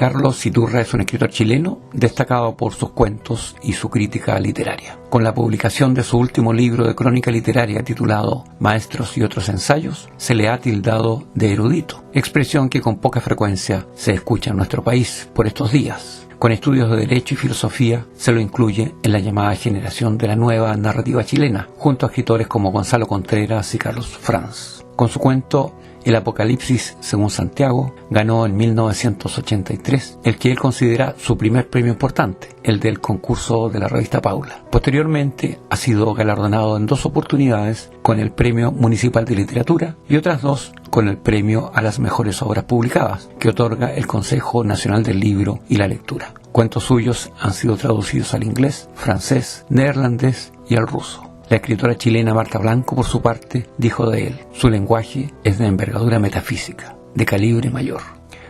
Carlos Iturra es un escritor chileno destacado por sus cuentos y su crítica literaria. Con la publicación de su último libro de crónica literaria titulado Maestros y otros ensayos, se le ha tildado de erudito, expresión que con poca frecuencia se escucha en nuestro país por estos días. Con estudios de Derecho y Filosofía, se lo incluye en la llamada generación de la nueva narrativa chilena, junto a escritores como Gonzalo Contreras y Carlos Franz. Con su cuento El Apocalipsis según Santiago, ganó en 1983 el que él considera su primer premio importante, el del concurso de la revista Paula. Posteriormente ha sido galardonado en 2 oportunidades con el Premio Municipal de Literatura y otras 2 con el Premio a las Mejores Obras Publicadas, que otorga el Consejo Nacional del Libro y la Lectura. Cuentos suyos han sido traducidos al inglés, francés, neerlandés y al ruso. La escritora chilena Marta Blanco, por su parte, dijo de él: su lenguaje es de envergadura metafísica, de calibre mayor.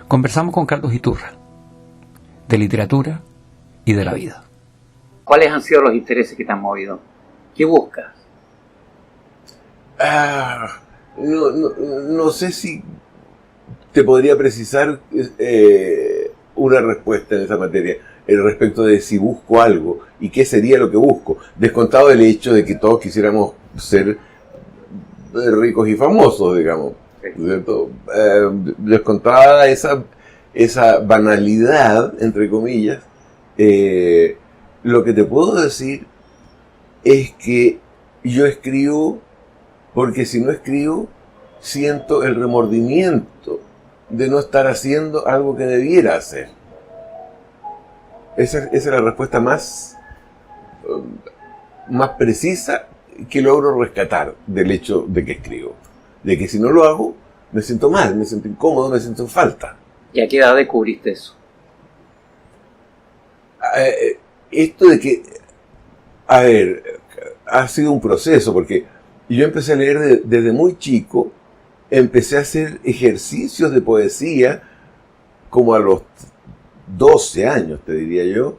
Conversamos con Carlos Iturra, de literatura y de la vida. ¿Cuáles han sido los intereses que te han movido? ¿Qué buscas? No sé si te podría precisar una respuesta en esa materia respecto de si busco algo y qué sería lo que busco, descontado el hecho de que todos quisiéramos ser ricos y famosos, digamos, ¿cierto? Descontada esa banalidad, entre comillas, lo que te puedo decir es que yo escribo porque si no escribo siento el remordimiento de no estar haciendo algo que debiera hacer. Esa es la respuesta más precisa que logro rescatar del hecho de que escribo. De que si no lo hago, me siento mal, me siento incómodo, me siento en falta. ¿Y a qué edad descubriste eso? Esto de que, ha sido un proceso, porque yo empecé a leer desde muy chico, empecé a hacer ejercicios de poesía como a los 12 años, te diría yo,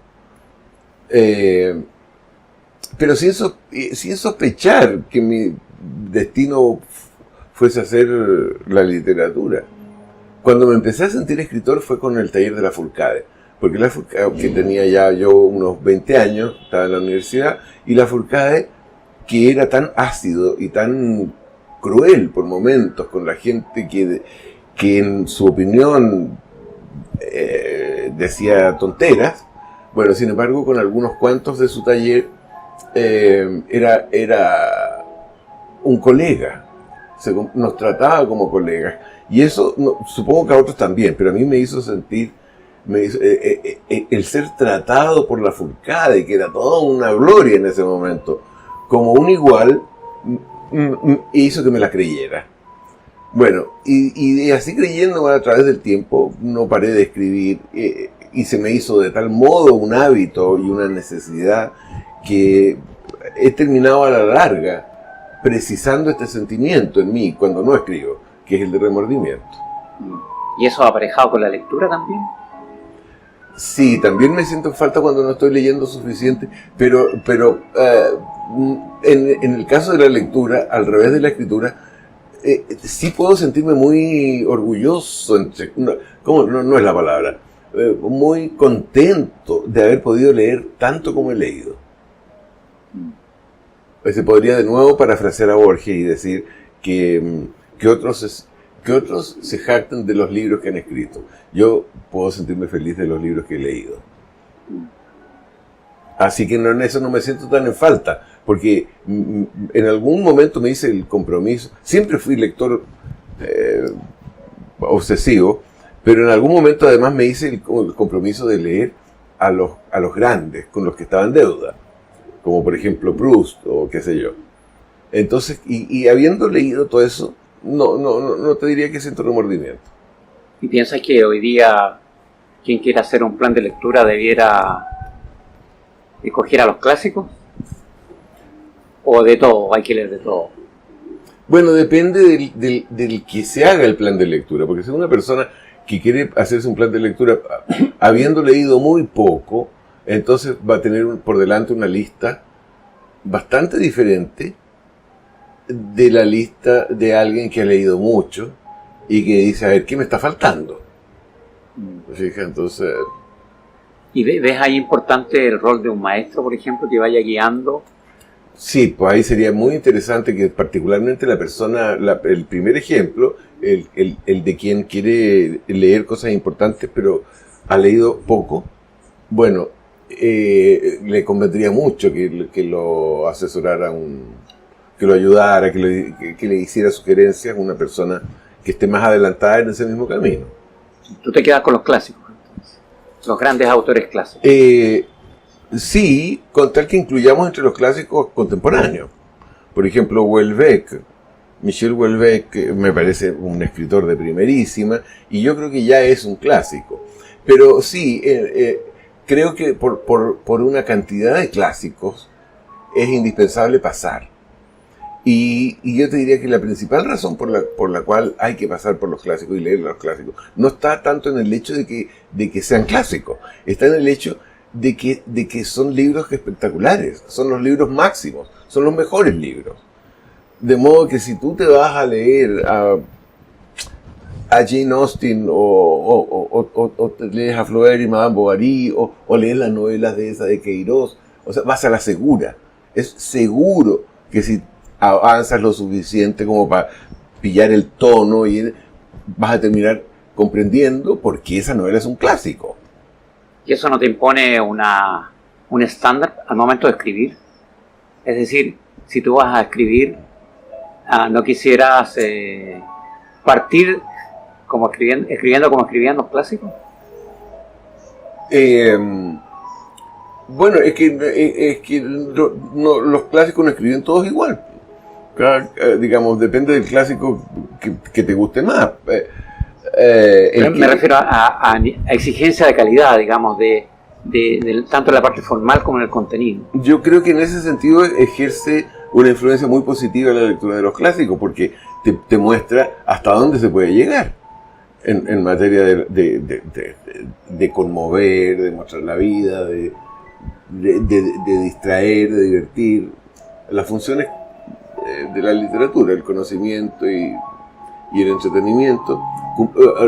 pero sin sospechar que mi destino fuese hacer la literatura. Cuando me empecé a sentir escritor fue con el taller de la Furcade, porque la Furcade, que tenía ya yo unos 20 años, estaba en la universidad, y la Furcade, que era tan ácido y tan cruel por momentos con la gente que en su opinión decía tonteras, bueno, sin embargo, con algunos cuantos de su taller era un colega, nos trataba como colegas, y eso supongo que a otros también, pero a mí me hizo sentir el ser tratado por la Furcade, que era toda una gloria en ese momento, como un igual, hizo que me la creyera. Bueno, y así creyendo a través del tiempo, no paré de escribir, y se me hizo de tal modo un hábito y una necesidad que he terminado a la larga precisando este sentimiento en mí cuando no escribo, que es el de remordimiento. ¿Y eso aparejado con la lectura también? Sí, también me siento en falta cuando no estoy leyendo suficiente, pero en el caso de la lectura, al revés de la escritura, sí puedo sentirme muy orgulloso, no es la palabra, muy contento de haber podido leer tanto como he leído. Se podría de nuevo parafrasear a Borges y decir que otros se jactan de los libros que han escrito. Yo puedo sentirme feliz de los libros que he leído. Así que en eso no me siento tan en falta, porque en algún momento me hice el compromiso. Siempre fui lector obsesivo, pero en algún momento además me hice el compromiso de leer a los grandes, con los que estaba en deuda, como por ejemplo Proust o qué sé yo. Entonces, y habiendo leído todo eso, no te diría que siento remordimiento. ¿Y piensas que hoy día quien quiera hacer un plan de lectura debiera escoger a los clásicos? ¿O de todo? ¿Hay que leer de todo? Bueno, depende del que se haga el plan de lectura, porque si es una persona que quiere hacerse un plan de lectura habiendo leído muy poco, entonces va a tener por delante una lista bastante diferente de la lista de alguien que ha leído mucho y que dice, a ver, ¿qué me está faltando? Fíjate, entonces... ¿Y ves ahí importante el rol de un maestro, por ejemplo, que vaya guiando? Sí, pues ahí sería muy interesante que particularmente la persona, el primer ejemplo, el de quien quiere leer cosas importantes pero ha leído poco, bueno, le convendría mucho que lo asesorara, que lo ayudara, que le hiciera sugerencias a una persona que esté más adelantada en ese mismo camino. Tú te quedas con los clásicos, entonces, los grandes autores clásicos. Sí, con tal que incluyamos entre los clásicos contemporáneos. Por ejemplo, Houellebecq. Michel Houellebecq me parece un escritor de primerísima y yo creo que ya es un clásico. Pero sí, creo que por una cantidad de clásicos es indispensable pasar. Y yo te diría que la principal razón por la cual hay que pasar por los clásicos y leer los clásicos no está tanto en el hecho de que sean clásicos, está en el hecho de que son libros espectaculares, son los libros máximos, son los mejores libros. De modo que si tú te vas a leer a Jane Austen o te lees a Flaubert y Madame Bovary o lees las novelas de Queiroz, o sea, vas a la segura. Es seguro que si avanzas lo suficiente como para pillar el tono y vas a terminar comprendiendo por qué esa novela es un clásico. ¿Y eso no te impone un estándar al momento de escribir? Es decir, si tú vas a escribir, ¿no quisieras partir como escribiendo como escribían los clásicos? Bueno, es que los clásicos no escriben todos igual. Digamos, depende del clásico que te guste más. Me refiero a exigencia de calidad, digamos, de tanto en la parte formal como en el contenido. Yo creo que en ese sentido ejerce una influencia muy positiva la lectura de los clásicos, porque te muestra hasta dónde se puede llegar en materia de conmover, de mostrar la vida, de distraer, de divertir. Las funciones de la literatura, el conocimiento y el entretenimiento,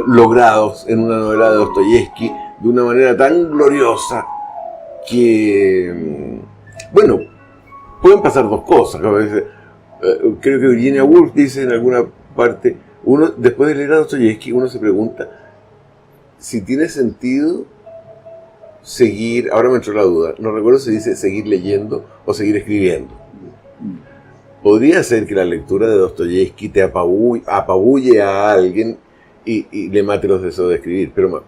logrados en una novela de Dostoyevsky de una manera tan gloriosa que, bueno, pueden pasar dos cosas. Creo que Virginia Woolf dice en alguna parte, después de leer a Dostoyevsky, uno se pregunta si tiene sentido seguir, ahora me entró la duda, no recuerdo si dice seguir leyendo o seguir escribiendo. Podría ser que la lectura de Dostoyevsky te apabulle a alguien y le mate los deseos de escribir, pero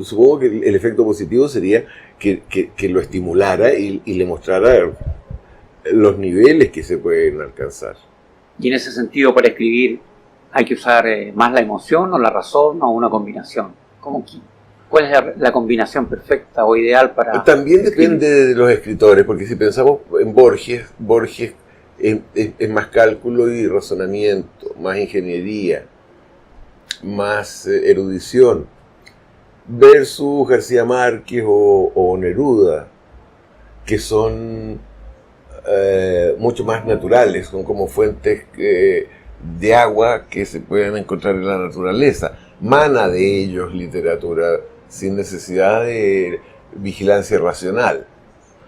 supongo que el efecto positivo sería que lo estimulara y le mostrara los niveles que se pueden alcanzar. Y en ese sentido, para escribir, ¿hay que usar más la emoción o la razón o una combinación? ¿Cuál es la combinación perfecta o ideal para...? También depende de los escritores, porque si pensamos en Borges es más cálculo y razonamiento, más ingeniería, más erudición, versus García Márquez o Neruda, que son mucho más naturales, son como fuentes de agua que se pueden encontrar en la naturaleza. Mana de ellos literatura sin necesidad de vigilancia racional.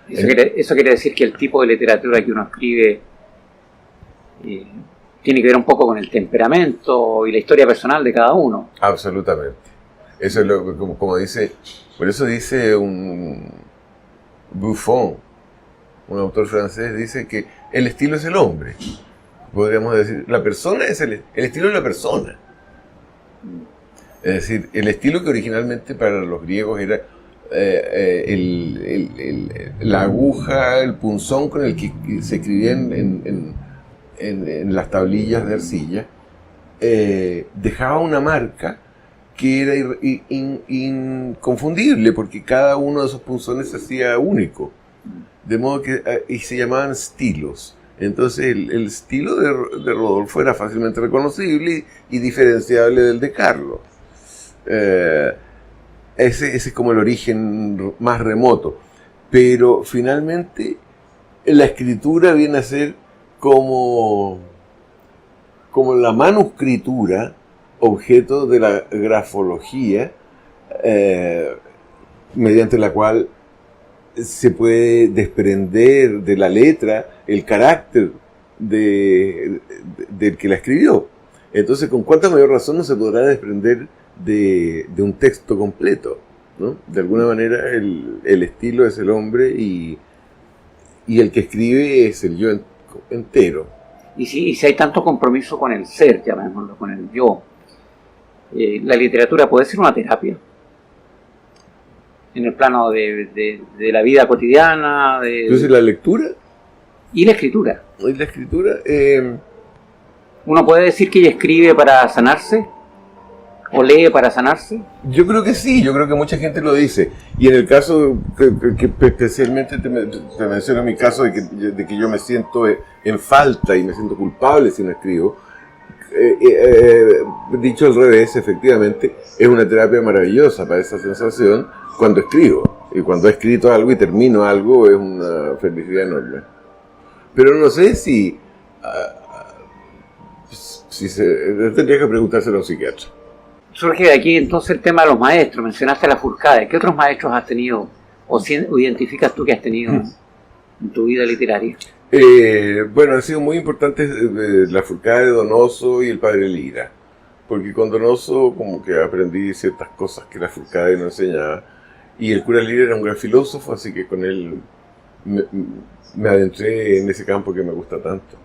Eso quiere decir que el tipo de literatura que uno escribe tiene que ver un poco con el temperamento y la historia personal de cada uno. Absolutamente. Eso es como dice, por eso dice un Buffon, un autor francés, dice que el estilo es el hombre. Podríamos decir, la persona es el estilo es la persona. Es decir, el estilo que originalmente para los griegos era la aguja, el punzón con el que se escribía en las tablillas de arcilla, dejaba una marca que era inconfundible, porque cada uno de esos punzones se hacía único. De modo que y se llamaban estilos. Entonces el estilo de Rodolfo era fácilmente reconocible y diferenciable del de Carlos. Ese es como el origen más remoto. Pero finalmente la escritura viene a ser como la manuscritura, objeto de la grafología, mediante la cual se puede desprender de la letra el carácter del que la escribió. Entonces, con cuánta mayor razón no se podrá desprender de un texto completo, ¿no? De alguna manera el estilo es el hombre y el que escribe es el yo entero. Y si hay tanto compromiso con el ser, llamémoslo, con el yo, la literatura puede ser una terapia en el plano de la vida cotidiana. Entonces, la lectura y la escritura. y la escritura... ¿Uno puede decir que ella escribe para sanarse? ¿O lee para sanarse? Yo creo que sí, yo creo que mucha gente lo dice. Y en el caso, que especialmente te menciono mi caso de que yo me siento en falta y me siento culpable si no escribo, dicho al revés, efectivamente, es una terapia maravillosa para esa sensación cuando escribo. Y cuando he escrito algo y termino algo, es una felicidad enorme. Pero no sé si tendría que preguntárselo a un psiquiatra. Surge de aquí entonces el tema de los maestros. Mencionaste a Lafourcade. ¿Qué otros maestros has tenido o identificas tú que has tenido en tu vida literaria? Bueno, han sido muy importantes Lafourcade, Donoso y el padre Lira. Porque con Donoso como que aprendí ciertas cosas que Lafourcade no enseñaba. Y el cura Lira era un gran filósofo, así que con él me adentré en ese campo que me gusta tanto.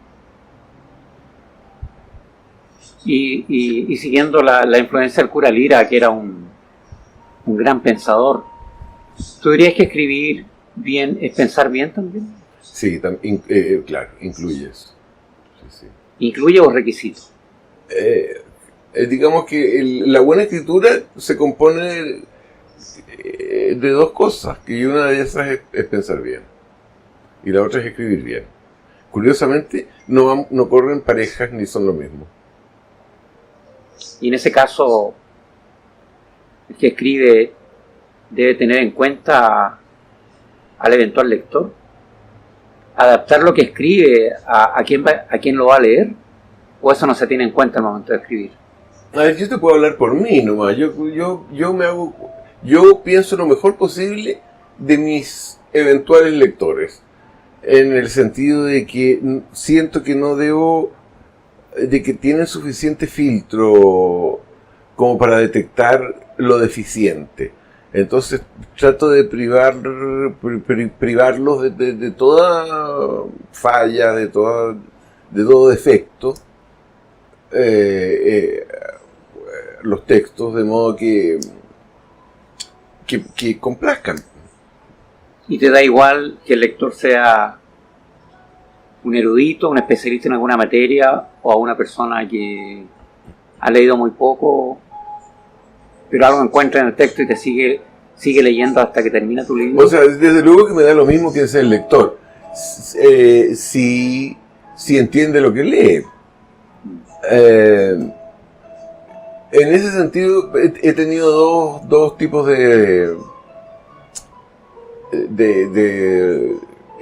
Y siguiendo la influencia del cura Lira, que era un gran pensador, ¿tú dirías que escribir bien es pensar bien también? Sí, claro, incluye eso. Sí. ¿Incluye o requisito? Digamos que la buena escritura se compone de dos cosas, y una de esas es pensar bien, y la otra es escribir bien. Curiosamente, no corren parejas ni son lo mismo. Y en ese caso, el que escribe debe tener en cuenta al eventual lector, adaptar lo que escribe a quien lo va a leer, o eso no se tiene en cuenta al momento de escribir. A ver, yo te puedo hablar por mí nomás. Yo pienso lo mejor posible de mis eventuales lectores, en el sentido de que siento que no debo, de que tienen suficiente filtro como para detectar lo deficiente. Entonces trato de privarlos de toda falla, de todo defecto, los textos, de modo que complazcan. ¿Y te da igual que el lector sea un erudito, un especialista en alguna materia, o a una persona que ha leído muy poco, pero algo encuentra en el texto y te sigue leyendo hasta que termina tu libro? O sea, desde luego que me da lo mismo que sea el lector, si entiende lo que lee. En ese sentido he tenido dos tipos he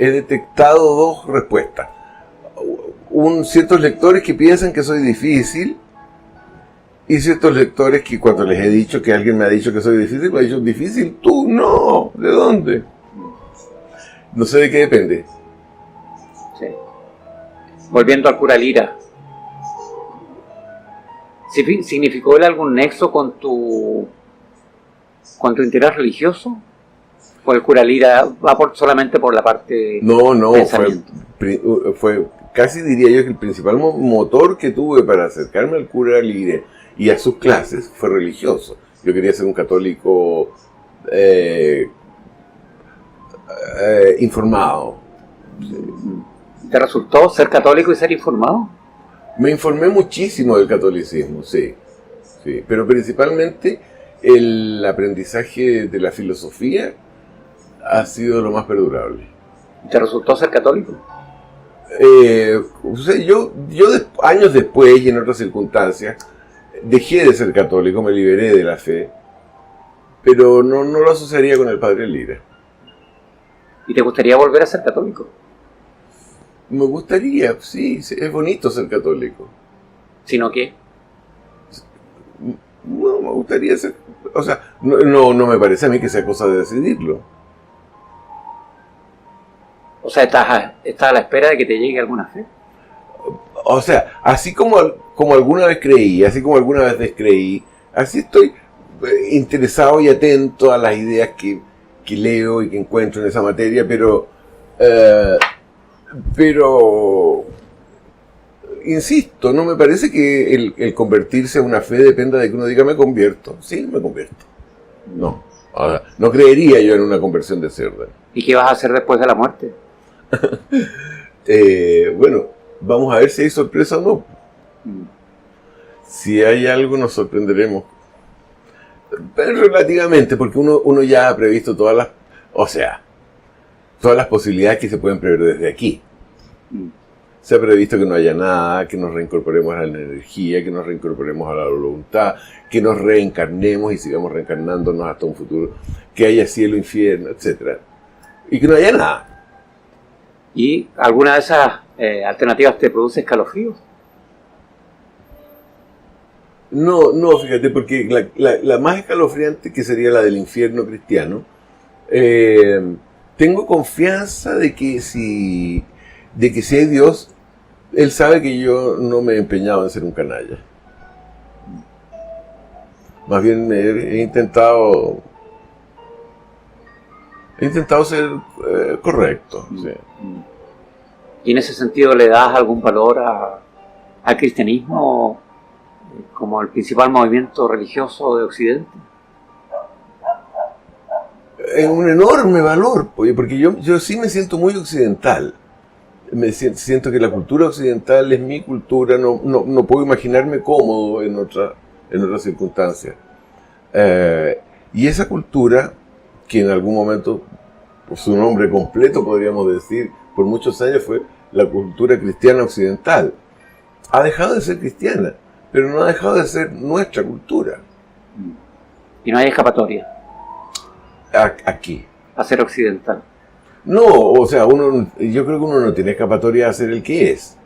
detectado dos respuestas. Ciertos lectores que piensan que soy difícil, y ciertos lectores que cuando les he dicho que alguien me ha dicho que soy difícil, me ha dicho: ¿difícil? ¿Tú? No. ¿De dónde? No sé de qué depende. Sí. Volviendo al cura Lira, ¿significó él algún nexo con tu interés religioso? ¿O el cura Lira va solamente por la parte No, pensamiento? fue casi diría yo que el principal motor que tuve para acercarme al cura Lira y a sus clases fue religioso. Yo quería ser un católico informado. ¿Te resultó ser católico y ser informado? Me informé muchísimo del catolicismo, sí, pero principalmente el aprendizaje de la filosofía ha sido lo más perdurable. ¿Te resultó ser católico? O sea, yo años después y en otras circunstancias dejé de ser católico, me liberé de la fe, pero no lo asociaría con el padre Lira. ¿Y te gustaría volver a ser católico? Me gustaría, sí, es bonito ser católico. ¿Sino qué? No, me gustaría ser... O sea, no me parece a mí que sea cosa de decidirlo. O sea, estás a la espera de que te llegue alguna fe. O sea, así como alguna vez creí, así como alguna vez descreí, así estoy interesado y atento a las ideas que leo y que encuentro en esa materia, pero insisto, no me parece que el convertirse a una fe dependa de que uno diga me convierto. Sí, me convierto. No. Ahora, no creería yo en una conversión de cerda. ¿Y qué vas a hacer después de la muerte? Bueno, vamos a ver si hay sorpresa o no. Si hay algo, nos sorprenderemos. Pero relativamente, porque uno ya ha previsto todas las posibilidades que se pueden prever desde aquí. Se ha previsto que no haya nada, que nos reincorporemos a la energía, que nos reincorporemos a la voluntad, que nos reencarnemos y sigamos reencarnándonos hasta un futuro, que haya cielo, infierno, etc. Y que no haya nada. ¿Y alguna de esas alternativas te produce escalofríos? No, fíjate, porque la más escalofriante, que sería la del infierno cristiano, tengo confianza de que si hay Dios, Él sabe que yo no me he empeñado en ser un canalla. Más bien he intentado ser correcto. Sí. ¿Y en ese sentido le das algún valor al cristianismo como el principal movimiento religioso de Occidente? Es un enorme valor, porque yo sí me siento muy occidental. Siento que la cultura occidental es mi cultura, no puedo imaginarme cómodo en otras circunstancias. Y esa cultura, que en algún momento, por su nombre completo podríamos decir, por muchos años fue la cultura cristiana occidental, ha dejado de ser cristiana, pero no ha dejado de ser nuestra cultura. Y no hay escapatoria. Aquí. A ser occidental. No, o sea, yo creo que uno no tiene escapatoria a ser el que es.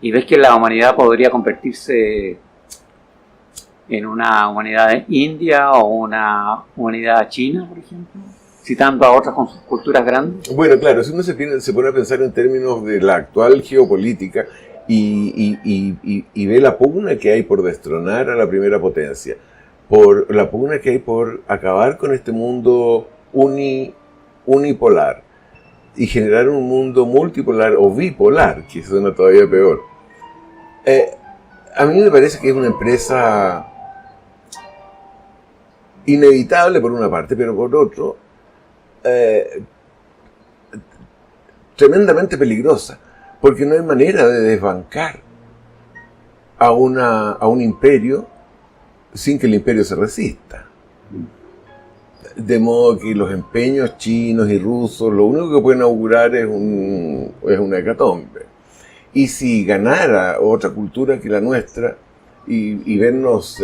¿Y ves que la humanidad podría convertirse en una humanidad india o una humanidad china, por ejemplo? Citando a otras con sus culturas grandes. Bueno, claro, si uno se pone a pensar en términos de la actual geopolítica y ve la pugna que hay por destronar a la primera potencia, por la pugna que hay por acabar con este mundo unipolar y generar un mundo multipolar o bipolar, que suena todavía peor. A mí me parece que es una empresa inevitable por una parte, pero por otro tremendamente peligrosa, porque no hay manera de desbancar a un imperio sin que el imperio se resista. De modo que los empeños chinos y rusos lo único que pueden augurar es una hecatombe. Y si ganara otra cultura que la nuestra y vernos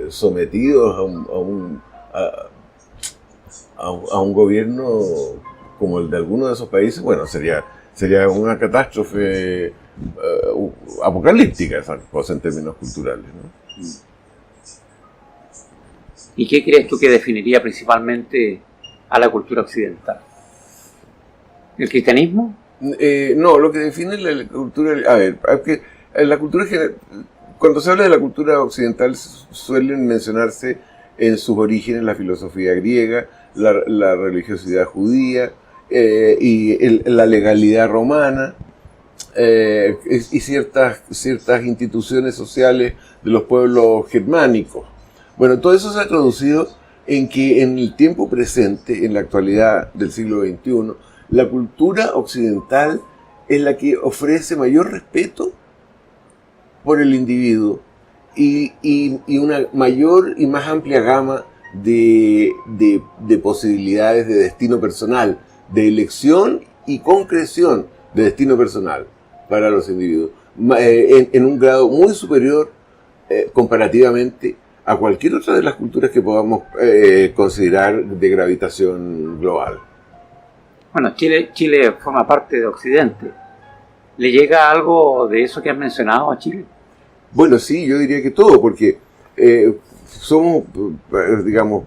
sometidos a un gobierno como el de alguno de esos países, bueno, sería una catástrofe apocalíptica, esa cosa en términos culturales, ¿no? ¿Y qué crees tú que definiría principalmente a la cultura occidental? ¿El cristianismo? No, lo que define la cultura... A ver, la cultura... Cuando se habla de la cultura occidental suelen mencionarse en sus orígenes la filosofía griega, la religiosidad judía y la legalidad romana y ciertas instituciones sociales de los pueblos germánicos. Bueno, todo eso se ha traducido en que en el tiempo presente, en la actualidad del siglo XXI, la cultura occidental es la que ofrece mayor respeto por el individuo y una mayor y más amplia gama de posibilidades de destino personal, de elección y concreción de destino personal para los individuos, en un grado muy superior comparativamente a cualquier otra de las culturas que podamos considerar de gravitación global. Bueno, Chile forma parte de Occidente. ¿Le llega algo de eso que has mencionado a Chile? Bueno, sí, yo diría que todo, porque somos, digamos,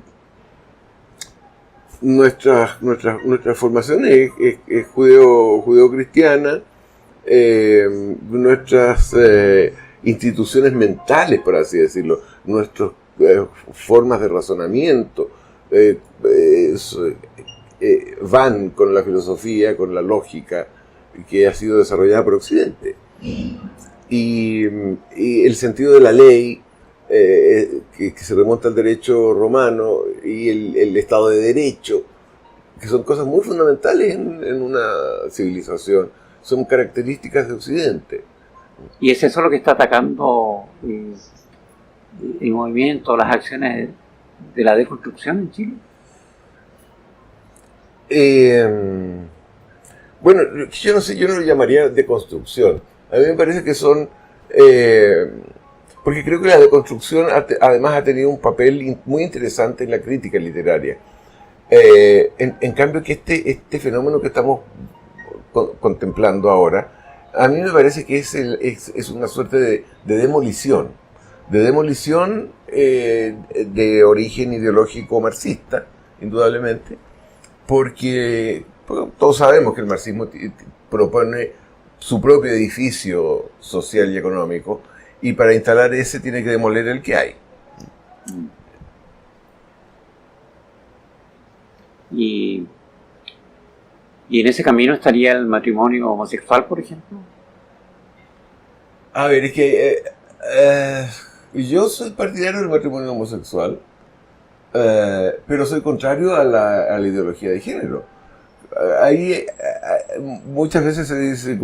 nuestra formación es judeo-cristiana, nuestras instituciones mentales, por así decirlo, nuestras formas de razonamiento van con la filosofía, con la lógica que ha sido desarrollada por Occidente. Y el sentido de la ley, que se remonta al derecho romano, y el Estado de Derecho, que son cosas muy fundamentales en una civilización, son características de Occidente. ¿Y es eso lo que está atacando el movimiento, las acciones de la deconstrucción en Chile? Bueno, yo no sé, yo no lo llamaría deconstrucción. A mí me parece que son... porque creo que la deconstrucción además ha tenido un papel muy interesante en la crítica literaria. En cambio que este fenómeno que estamos contemplando ahora, a mí me parece que es una suerte de demolición. De demolición de origen ideológico marxista, indudablemente, porque todos sabemos que el marxismo propone su propio edificio social y económico, y para instalar ese tiene que demoler el que hay. Y en ese camino estaría el matrimonio homosexual, por ejemplo. A ver, es que yo soy partidario del matrimonio homosexual, pero soy contrario a la ideología de género. Ahí muchas veces se dice,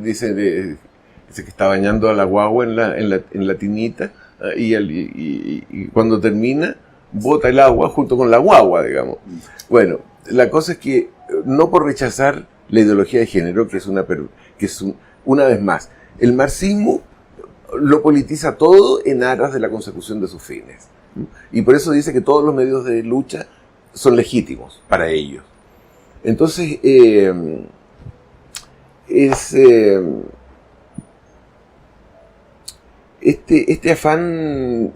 dice que está bañando a la guagua en la tinita, y cuando termina bota el agua junto con la guagua, digamos. Bueno, la cosa es que no por rechazar la ideología de género, que es una vez más, el marxismo lo politiza todo en aras de la consecución de sus fines, y por eso dice que todos los medios de lucha son legítimos para ellos. Entonces este afán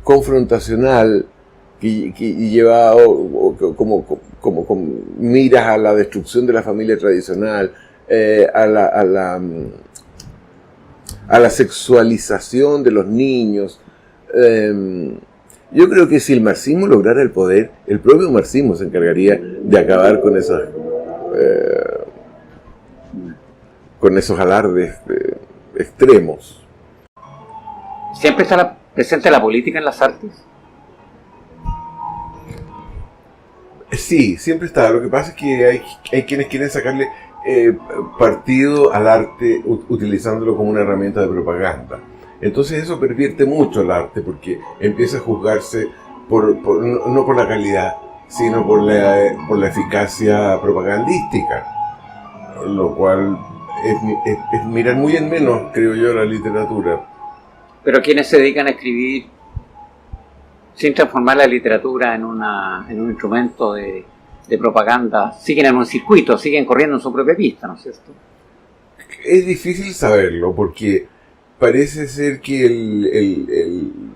confrontacional que lleva como con miras a la destrucción de la familia tradicional, a la sexualización de los niños. Yo creo que si el marxismo lograra el poder, el propio marxismo se encargaría de acabar con esos alardes extremos. ¿Siempre está presente la política en las artes? Sí, siempre está. Lo que pasa es que hay quienes quieren sacarle partido al arte utilizándolo como una herramienta de propaganda. Entonces eso pervierte mucho el arte, porque empieza a juzgarse no por la calidad, sino por la eficacia propagandística, lo cual es mirar muy en menos, creo yo, la literatura. Pero quienes se dedican a escribir sin transformar la literatura en un instrumento de propaganda, siguen en un circuito, siguen corriendo en su propia pista, ¿no es cierto? Es difícil saberlo, porque parece ser que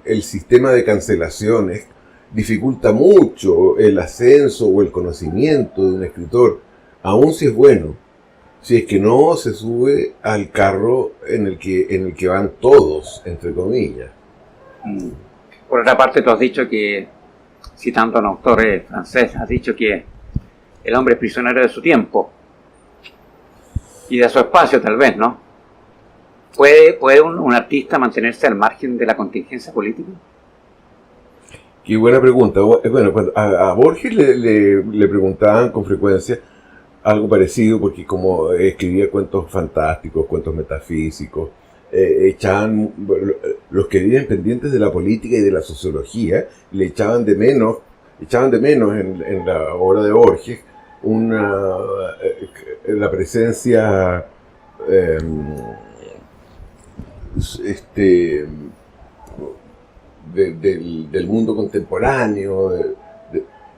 el sistema de cancelaciones dificulta mucho el ascenso o el conocimiento de un escritor, aun si es bueno, si es que no se sube al carro en el que van todos, entre comillas. Por otra parte, tú has dicho que, citando a un autor francés, has dicho que el hombre es prisionero de su tiempo y de su espacio, tal vez, ¿no? ¿Puede un artista mantenerse al margen de la contingencia política? Qué buena pregunta. Bueno, a Borges le preguntaban con frecuencia algo parecido, porque como escribía cuentos fantásticos, cuentos metafísicos, los que vivían pendientes de la política y de la sociología, le echaban de menos en la obra de Borges la presencia del mundo contemporáneo.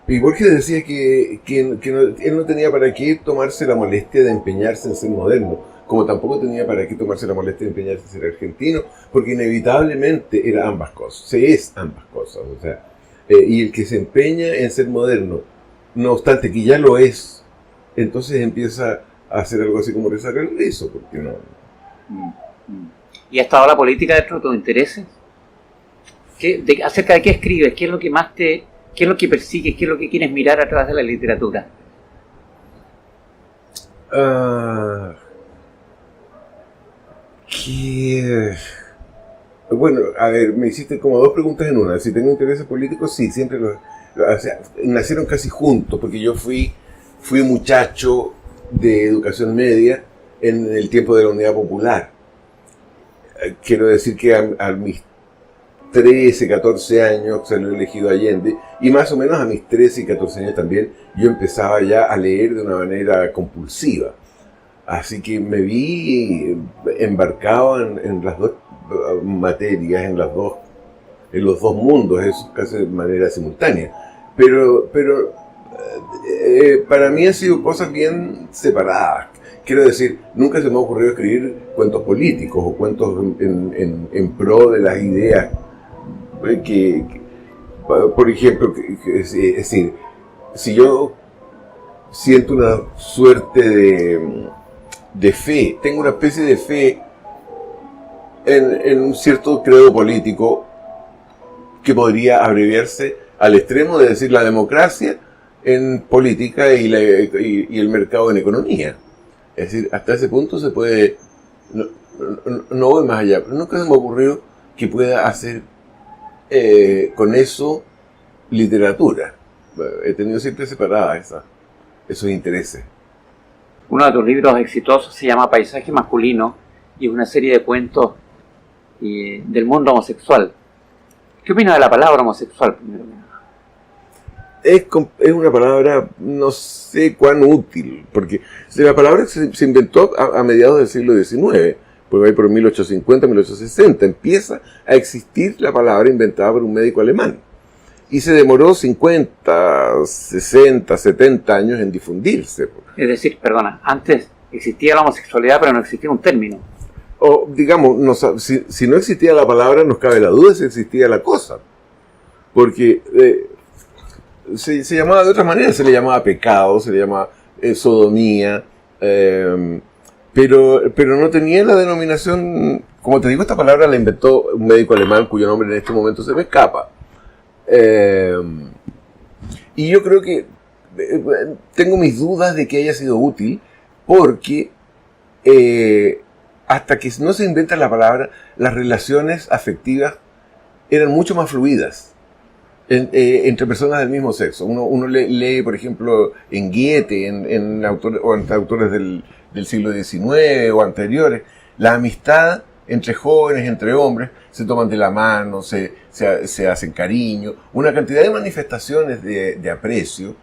Y Borges decía que él no tenía para qué tomarse la molestia de empeñarse en ser moderno, como tampoco tenía para qué tomarse la molestia de empeñarse en ser argentino, porque inevitablemente era ambas cosas, se es ambas cosas, o sea, y el que se empeña en ser moderno, no obstante que ya lo es, entonces empieza a hacer algo así como rezar el rizo, porque no. ¿Y ha estado la política dentro de tus intereses? ¿Acerca de qué escribes? ¿Qué es lo que más qué es lo que persigues? ¿Qué es lo que quieres mirar a través de la literatura? Bueno, a ver, me hiciste como dos preguntas en una. Si tengo intereses políticos, sí, siempre o sea, nacieron casi juntos, porque yo fui muchacho de educación media en el tiempo de la Unidad Popular. Quiero decir que a mis 13, 14 años salió elegido Allende, y más o menos a mis 13 y 14 años también yo empezaba ya a leer de una manera compulsiva. Así que me vi embarcado en las dos materias, en los dos mundos, eso casi de manera simultánea. Pero para mí han sido cosas bien separadas. Quiero decir, nunca se me ha ocurrido escribir cuentos políticos o cuentos en pro de las ideas por ejemplo, es decir, si yo siento una suerte de fe, tengo una especie de fe en un cierto credo político que podría abreviarse al extremo de decir la democracia en política y el mercado en economía. Es decir, hasta ese punto se puede, no voy más allá, pero nunca se me ha ocurrido que pueda hacer con eso literatura. He tenido siempre separadas esos intereses. Uno de tus libros exitosos se llama Paisaje Masculino y es una serie de cuentos del mundo homosexual. ¿Qué opinas de la palabra homosexual, primero? Es una palabra no sé cuán útil, porque la palabra se inventó a mediados del siglo XIX, porque ahí por 1850, 1860 empieza a existir la palabra inventada por un médico alemán. Y se demoró 50, 60, 70 años en difundirse. Es decir, perdona, antes existía la homosexualidad, pero no existía un término. O, digamos, si no existía la palabra, nos cabe la duda si existía la cosa. Porque se llamaba de otra manera, se le llamaba pecado, se le llamaba sodomía, pero no tenía la denominación. Como te digo, esta palabra la inventó un médico alemán cuyo nombre en este momento se me escapa. Y yo creo que tengo mis dudas de que haya sido útil, porque hasta que no se inventa la palabra, las relaciones afectivas eran mucho más fluidas entre personas del mismo sexo. Uno lee, por ejemplo, en Goethe, en autores del siglo XIX o anteriores, la amistad entre jóvenes, entre hombres, se toman de la mano, se hacen cariño, una cantidad de manifestaciones de aprecio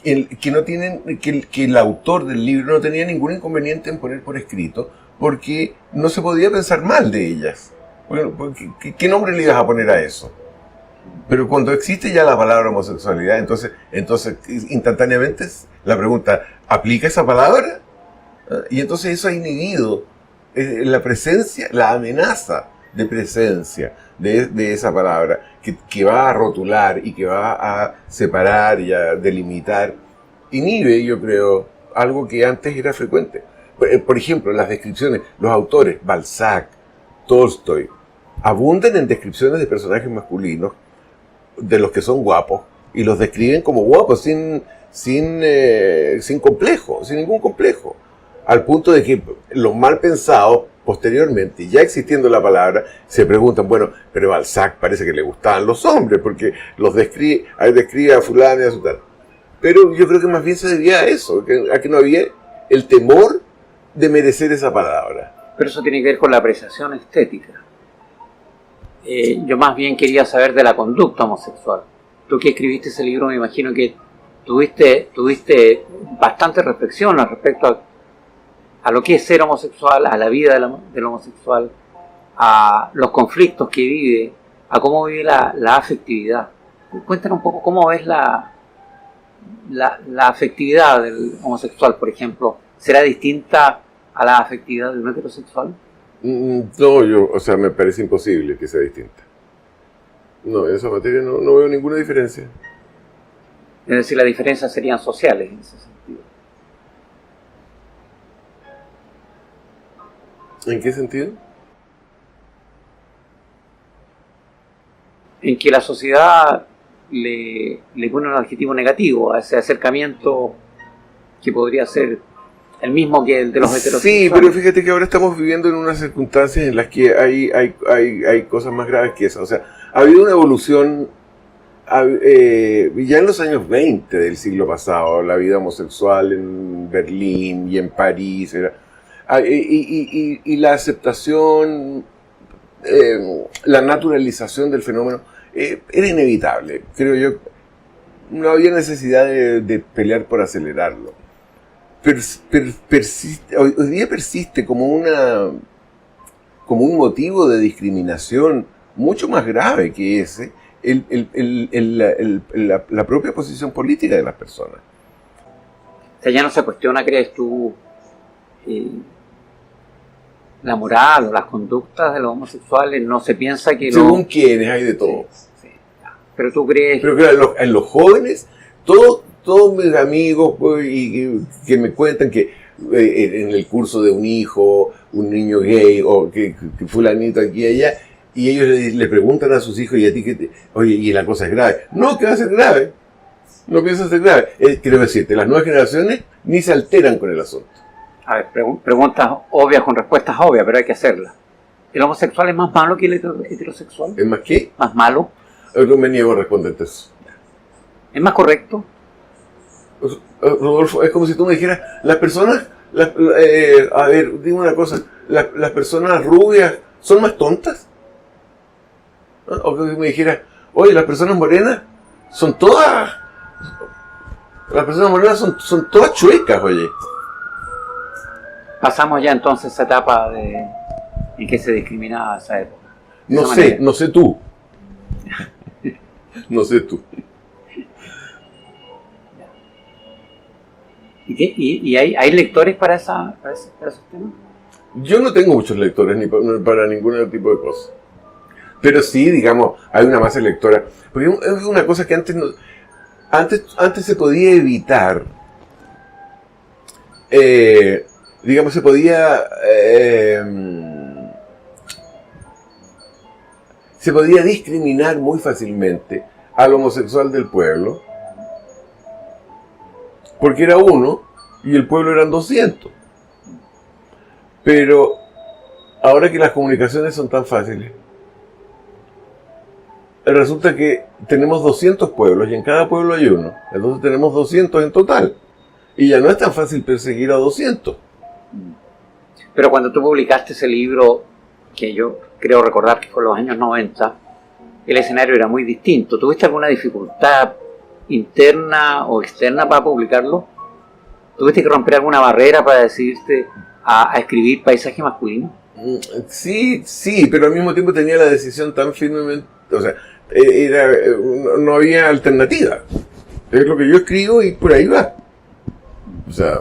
que no tienen, que el autor del libro no tenía ningún inconveniente en poner por escrito, porque no se podía pensar mal de ellas. Bueno, ¿qué nombre le ibas a poner a eso? Pero cuando existe ya la palabra homosexualidad, entonces instantáneamente la pregunta, ¿aplica esa palabra? Y entonces eso ha inhibido la presencia, la amenaza de presencia de esa palabra, que va a rotular y que va a separar y a delimitar, inhibe, yo creo, algo que antes era frecuente. Por ejemplo, las descripciones, los autores, Balzac, Tolstoy, abundan en descripciones de personajes masculinos, de los que son guapos, y los describen como guapos, sin complejo, sin ningún complejo. Al punto de que los mal pensados, posteriormente, ya existiendo la palabra, se preguntan, bueno, pero Balzac parece que le gustaban los hombres, porque los describe a fulano y a su tal. Pero yo creo que más bien se debía a eso, a que no había el temor de merecer esa palabra. Pero eso tiene que ver con la apreciación estética. Yo más bien quería saber de la conducta homosexual. Tú que escribiste ese libro, me imagino que tuviste bastante reflexión al respecto a lo que es ser homosexual, a la vida del homosexual, a los conflictos que vive, a cómo vive la afectividad. Cuéntanos un poco cómo ves la afectividad del homosexual, por ejemplo. ¿Será distinta a la afectividad de un heterosexual? No, me parece imposible que sea distinta. No, en esa materia no veo ninguna diferencia. Es decir, las diferencias serían sociales en ese sentido. ¿En qué sentido? En que la sociedad le pone un adjetivo negativo a ese acercamiento que podría ser el mismo que el de los heterosexuales. Sí, pero fíjate que ahora estamos viviendo en unas circunstancias en las que hay cosas más graves que esas. O sea, ha habido una evolución ya en los años 20 del siglo pasado, la vida homosexual en Berlín y en París, y la aceptación, la naturalización del fenómeno era inevitable, creo yo. No había necesidad de pelear por acelerarlo. Hoy día persiste como un motivo de discriminación mucho más grave que ese, la propia posición política de las personas. O sea, ya no se cuestiona, ¿crees tú, la moral o las conductas de los homosexuales? No se piensa que... Según quienes, hay de todo. Sí. Pero tú crees... Pero claro, en los jóvenes, todos mis amigos pues, que me cuentan que en el curso de un hijo, un niño gay, o que fulanito aquí y allá, y ellos le preguntan a sus hijos, y a ti, oye, y la cosa es grave. No, que va a ser grave. No piensa ser grave. Quiero decirte, las nuevas generaciones ni se alteran con el asunto. A ver, preguntas obvias con respuestas obvias, pero hay que hacerlas. ¿El homosexual es más malo que el heterosexual? ¿Es más qué? ¿Más malo? No me niego a responderte eso. ¿Es más correcto? Rodolfo, es como si tú me dijeras, las personas, a ver, dime una cosa, las personas rubias son más tontas. O que me dijeras, oye, las personas morenas son todas chuecas, oye. Pasamos ya entonces esa etapa en que se discriminaba esa época. No sé tú. No sé tú. ¿Y hay lectores para esos temas? Yo no tengo muchos lectores ni para ningún otro tipo de cosas. Pero sí, digamos, hay una masa lectora. Porque es una cosa que antes se podía evitar. Digamos, se podía discriminar muy fácilmente al homosexual del pueblo, porque era uno y el pueblo eran 200. Pero ahora que las comunicaciones son tan fáciles, resulta que tenemos 200 pueblos y en cada pueblo hay uno. Entonces tenemos 200 en total. Y ya no es tan fácil perseguir a 200. Pero cuando tú publicaste ese libro, que yo creo recordar que fue en los años 90, el escenario era muy distinto. ¿Tuviste alguna dificultad interna o externa para publicarlo? ¿Tuviste que romper alguna barrera para decidirte a escribir paisaje masculino? Sí, pero al mismo tiempo tenía la decisión tan firmemente, o sea, no había alternativa. Es lo que yo escribo y por ahí va. O sea,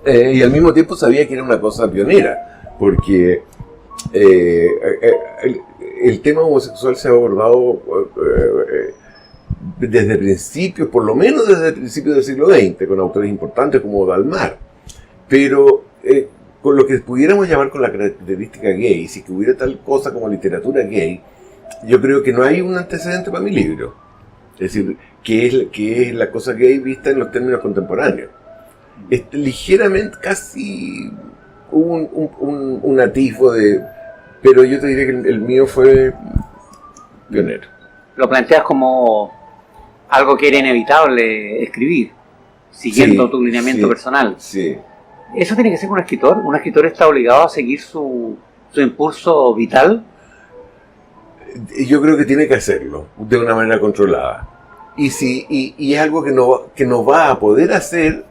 y al mismo tiempo sabía que era una cosa pionera, porque el tema homosexual se ha abordado desde principios, por lo menos desde el principio del siglo XX, con autores importantes como Dalmar. Pero con lo que pudiéramos llamar con la característica gay, si que hubiera tal cosa como literatura gay, yo creo que no hay un antecedente para mi libro. Es decir, ¿qué es la cosa gay vista en los términos contemporáneos? Ligeramente, casi un atisbo de... Pero yo te diría que el mío fue pionero. Lo planteas como algo que era inevitable escribir, siguiendo tu lineamiento personal. Sí. ¿Eso tiene que ser un escritor? ¿Un escritor está obligado a seguir su impulso vital? Yo creo que tiene que hacerlo de una manera controlada. Y es algo que no va a poder hacer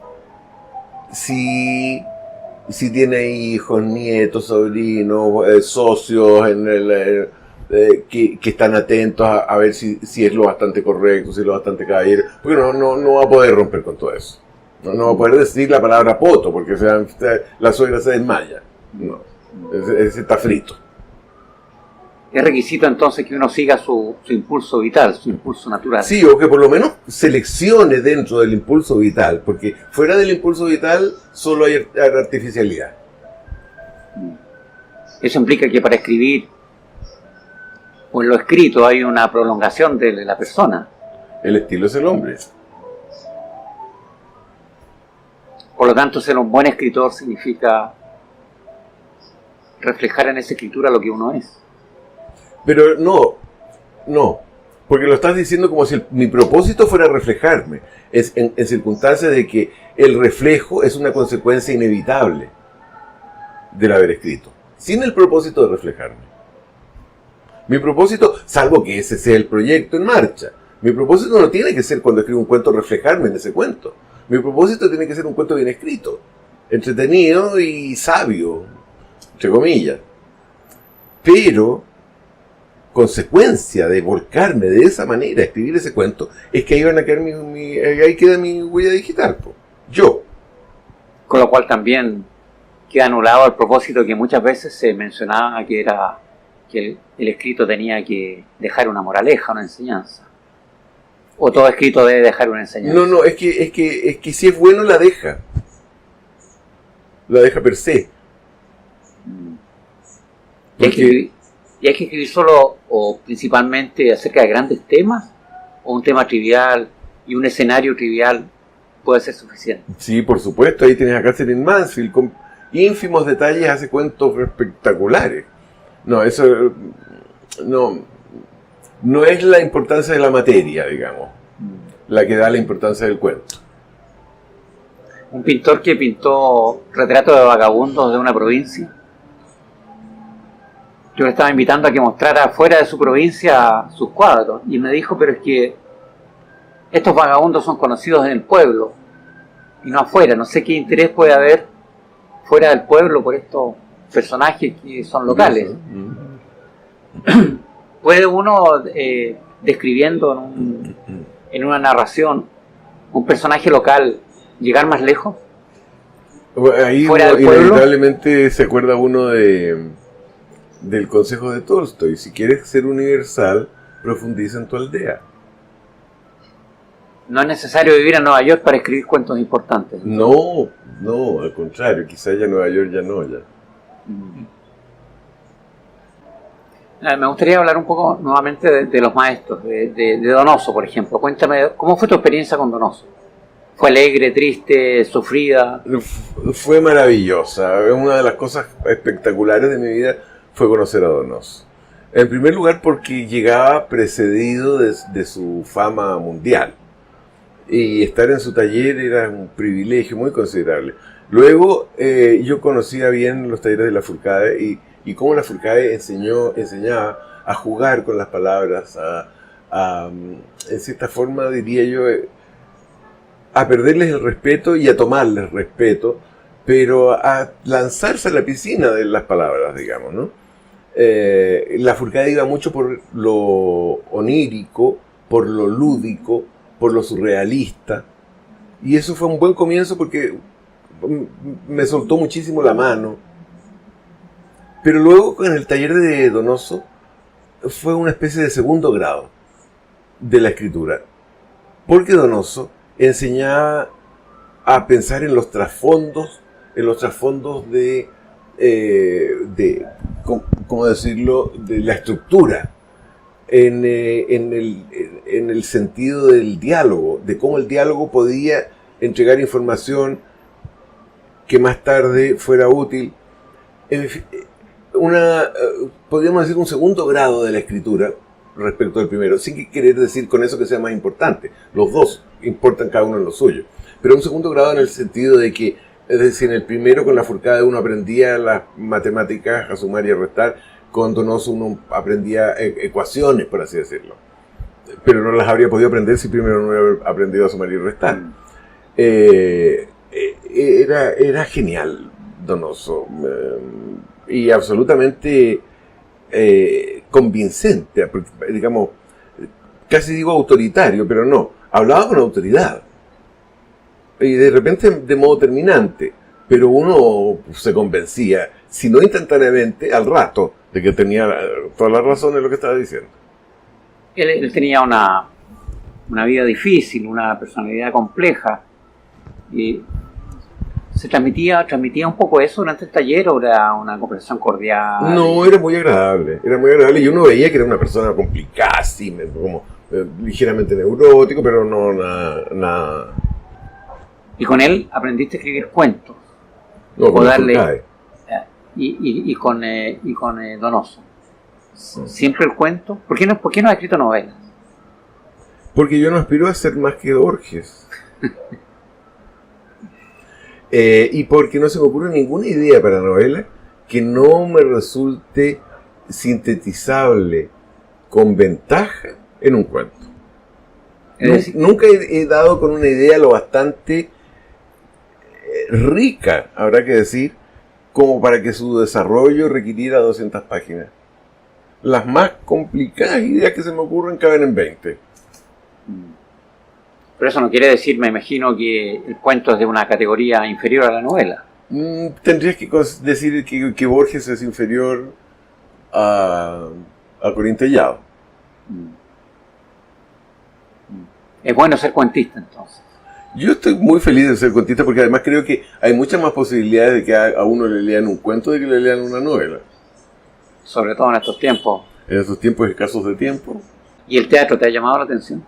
si tiene hijos, nietos, sobrinos, socios que están atentos a ver si es lo bastante correcto, si es lo bastante caballero, porque no va a poder romper con todo eso. No va a poder decir la palabra poto porque la suegra se desmaya. No, ese está frito. Es requisito entonces que uno siga su impulso vital, su impulso natural. Sí, o que por lo menos seleccione dentro del impulso vital, porque fuera del impulso vital solo hay artificialidad. Eso implica que para escribir o en lo escrito hay una prolongación de la persona. El estilo es el hombre. Por lo tanto, ser un buen escritor significa reflejar en esa escritura lo que uno es. Pero no, porque lo estás diciendo como si mi propósito fuera reflejarme, es en circunstancias de que el reflejo es una consecuencia inevitable del haber escrito, sin el propósito de reflejarme. Mi propósito, salvo que ese sea el proyecto en marcha, mi propósito no tiene que ser cuando escribo un cuento reflejarme en ese cuento. Mi propósito tiene que ser un cuento bien escrito, entretenido y sabio, entre comillas. Pero consecuencia de volcarme de esa manera a escribir ese cuento es que ahí van a quedar ahí queda mi huella digital, yo. Con lo cual también queda anulado el propósito que muchas veces se mencionaba, que era que el escrito tenía que dejar una moraleja, una enseñanza. O todo escrito debe dejar una enseñanza. No, es que si es bueno la deja per se. ¿Y hay que escribir solo o principalmente acerca de grandes temas? ¿O un tema trivial y un escenario trivial puede ser suficiente? Sí, por supuesto. Ahí tienes a Catherine Mansfield. Con ínfimos detalles hace cuentos espectaculares. No, eso no es la importancia de la materia, digamos, la que da la importancia del cuento. Un pintor que pintó retratos de vagabundos de una provincia, yo le estaba invitando a que mostrara fuera de su provincia sus cuadros, y me dijo, pero es que estos vagabundos son conocidos en el pueblo y no afuera. No sé qué interés puede haber fuera del pueblo por estos personajes que son locales. ¿Puede uno, describiendo en una narración un personaje local, llegar más lejos? Ahí inevitablemente se acuerda uno del consejo de Tolstoy: si quieres ser universal, profundiza en tu aldea. No es necesario vivir en Nueva York para escribir cuentos importantes. No, al contrario, quizás ya Nueva York ya no, ya. Me gustaría hablar un poco nuevamente de los maestros, de Donoso, por ejemplo. Cuéntame, ¿cómo fue tu experiencia con Donoso? ¿Fue alegre, triste, sufrida? Fue maravillosa. Una de las cosas espectaculares de mi vida fue conocer a Donoso. En primer lugar porque llegaba precedido de su fama mundial. Y estar en su taller era un privilegio muy considerable. Luego yo conocía bien los talleres de Lafourcade y cómo Lafourcade enseñaba a jugar con las palabras, en cierta forma, diría yo, a perderles el respeto y a tomarles respeto, pero a lanzarse a la piscina de las palabras, digamos, ¿no? Lafourcade iba mucho por lo onírico, por lo lúdico, por lo surrealista, y eso fue un buen comienzo porque me soltó muchísimo la mano. Pero luego en el taller de Donoso fue una especie de segundo grado de la escritura, porque Donoso enseñaba a pensar en los trasfondos de ¿cómo decirlo?, de la estructura, en el sentido del diálogo, de cómo el diálogo podía entregar información que más tarde fuera útil. Podríamos decir un segundo grado de la escritura respecto al primero, sin querer decir con eso que sea más importante. Los dos importan cada uno en lo suyo. Pero un segundo grado en el sentido de que, es decir, en el primero con Lafourcade uno aprendía las matemáticas, a sumar y a restar. Con Donoso uno aprendía ecuaciones, por así decirlo. Pero no las habría podido aprender si primero no hubiera aprendido a sumar y restar. Era genial Donoso. Y absolutamente convincente, digamos, casi digo autoritario, pero no, hablaba con autoridad. y de repente de modo terminante, pero uno se convencía, si no instantáneamente, al rato, de que tenía toda la razón en lo que estaba diciendo. Él tenía una vida difícil, una personalidad compleja, y se transmitía un poco eso durante el taller, o era una conversación cordial. No, era muy agradable, y uno veía que era una persona complicada, así, como ligeramente neurótico, pero no nada. Y con él aprendiste a escribir cuentos. No, o darle y con Donoso. Siempre el cuento. ¿Por qué no has escrito novelas? Porque yo no aspiro a ser más que Borges. Y porque no se me ocurre ninguna idea para novela que no me resulte sintetizable con ventaja en un cuento. Nunca he dado con una idea lo bastante rica, habrá que decir, como para que su desarrollo requiriera 200 páginas. Las más complicadas ideas que se me ocurren caben en 20. Pero eso no quiere decir, me imagino, que el cuento es de una categoría inferior a la novela. Tendrías que decir que Borges es inferior a Corín Tellado. Es bueno ser cuentista, entonces. Yo estoy muy feliz de ser cuentista porque además creo que hay muchas más posibilidades de que a uno le lean un cuento de que le lean una novela. Sobre todo en estos tiempos. En estos tiempos escasos de tiempo. ¿Y el teatro te ha llamado la atención?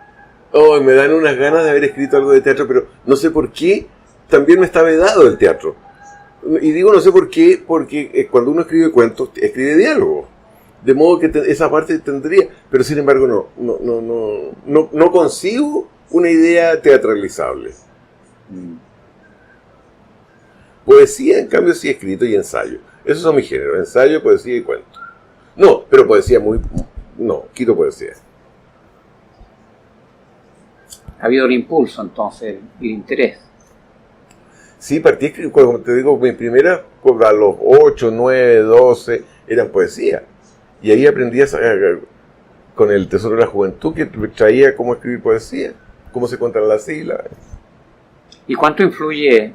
Oh, me dan unas ganas de haber escrito algo de teatro, pero no sé por qué también me está vedado el teatro. Y digo no sé por qué, porque cuando uno escribe cuentos, escribe diálogo. De modo que esa parte tendría, pero sin embargo no consigo una idea teatralizable. Poesía, en cambio, sí he escrito, y ensayo. Esos son mis géneros, ensayo, poesía y cuento. No, pero poesía quito poesía. Ha habido el impulso, entonces, el interés. Sí, partí, como te digo, mi primera, a los 8, 9, 12, eran poesía. Y ahí aprendí con el Tesoro de la Juventud, que traía cómo escribir poesía, cómo se cuentan las sílabas. ¿Y cuánto influye?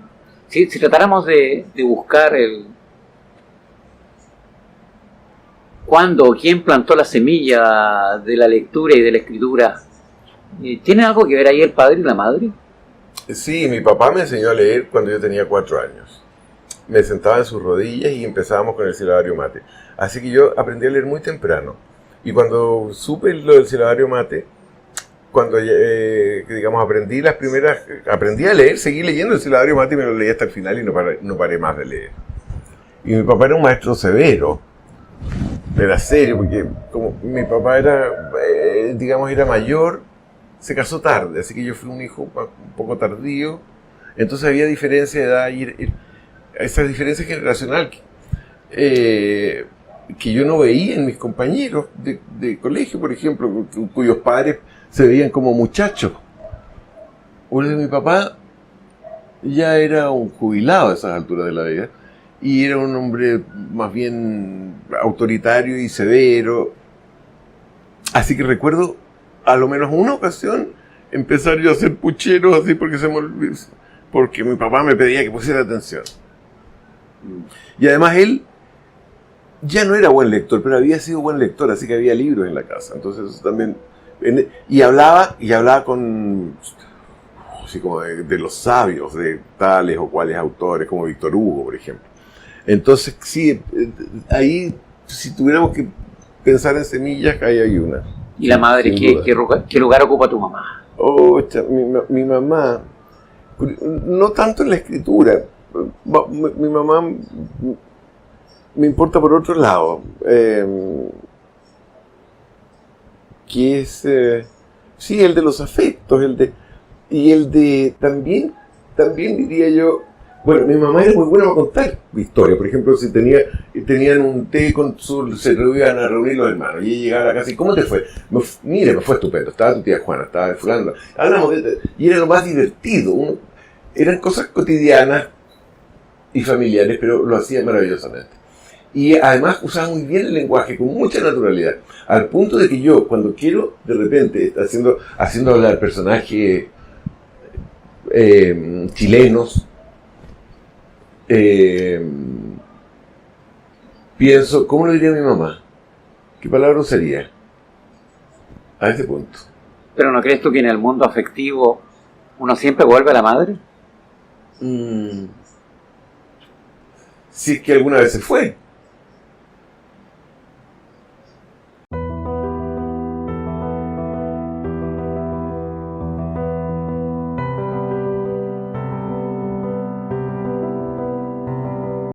Si tratáramos de buscar cuándo o quién plantó la semilla de la lectura y de la escritura, ¿tiene algo que ver ahí el padre y la madre? Sí, mi papá me enseñó a leer cuando yo tenía 4 años. Me sentaba en sus rodillas y empezábamos con el silabario mate. Así que yo aprendí a leer muy temprano. Y cuando supe lo del silabario mate, cuando digamos aprendí a leer, seguí leyendo el silabario mate y me lo leí hasta el final y no paré más de leer. Y mi papá era un maestro severo, era serio, porque como mi papá era mayor, se casó tarde, así que yo fui un hijo un poco tardío, entonces había diferencia de edad y esa diferencia generacional que yo no veía en mis compañeros de colegio, por ejemplo, cuyos padres se veían como muchachos. Uno de mi papá ya era un jubilado a esas alturas de la vida y era un hombre más bien autoritario y severo. Así que recuerdo a lo menos una ocasión empezar yo a hacer pucheros así porque mi papá me pedía que pusiera atención. Y además él ya no era buen lector, pero había sido buen lector, así que había libros en la casa. Entonces eso también... Y hablaba con... así como de los sabios, de tales o cuales autores, como Víctor Hugo, por ejemplo. Entonces, sí, ahí, si tuviéramos que pensar en semillas, ahí hay una. ¿Y la madre? ¿Qué lugar ocupa tu mamá? Mi mamá, no tanto en la escritura. Mi mamá me importa por otro lado, que es, sí, el de los afectos, y el de también diría yo, bueno, mi mamá era muy buena para contar historias. Por ejemplo, si tenían un té se iban a reunir los hermanos, y ella llegaba a la casa y ¿cómo te fue? Mire, me fue estupendo, estaba tu tía Juana, estaba fulano, hablamos y era lo más divertido, eran cosas cotidianas y familiares, pero lo hacía maravillosamente. Y además usaba muy bien el lenguaje, con mucha naturalidad, al punto de que yo, cuando quiero, de repente, haciendo hablar personajes chilenos. Pienso, ¿cómo lo diría mi mamá? ¿Qué palabra usaría a este punto? ¿Pero no crees tú que en el mundo afectivo uno siempre vuelve a la madre? Si es que alguna vez se fue.